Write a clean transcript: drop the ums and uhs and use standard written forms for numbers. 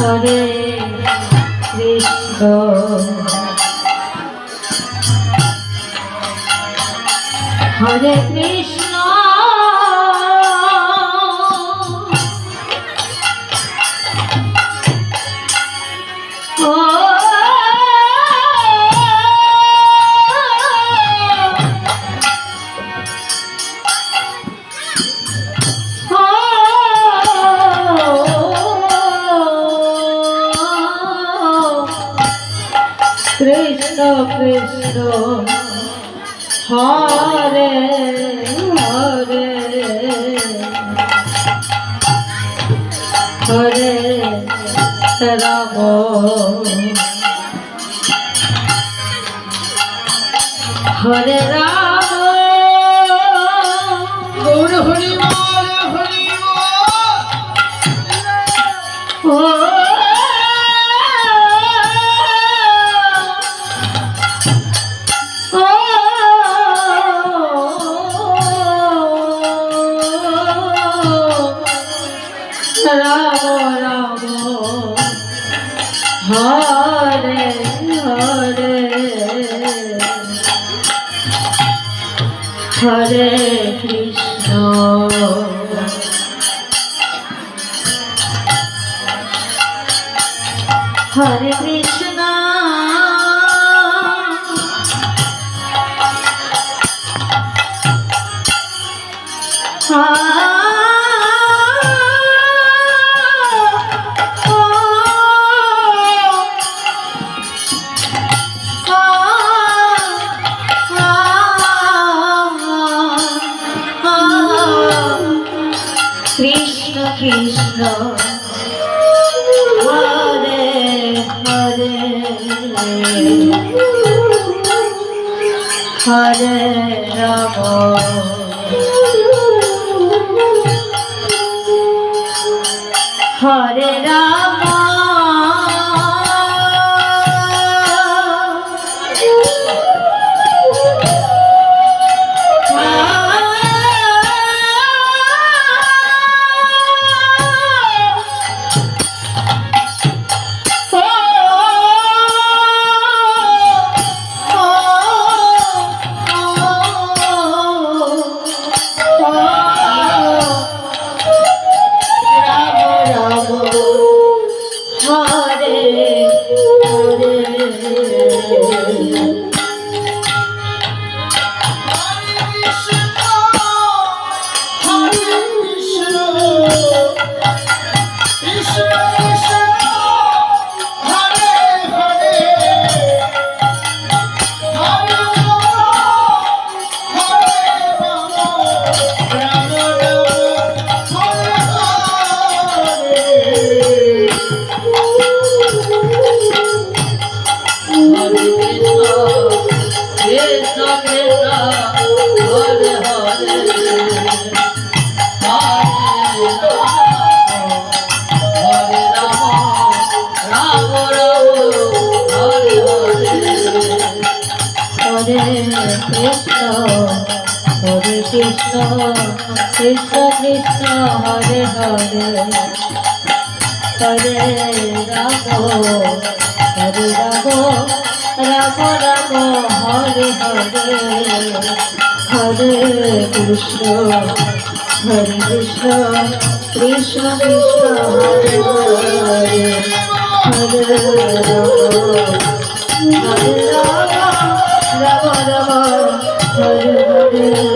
হরে Krishna হরে Krishna Krishna Krishna Hare Hare Hare Ram হরে Ram Gour Hari বল Hari ও Ram Ram Hare Hare Hare Krishna হরে Krishna Krishna Krishna Hare Hare Hare Ram হরে Ram হরে Krishna Krishna Krishna Hare Hare Hare Ram হরে Ram Ram Ram Hare Hare Hare Krishna Krishna Krishna Hare Hare Hare Ram হরে Ram Ram Ram Hare Hare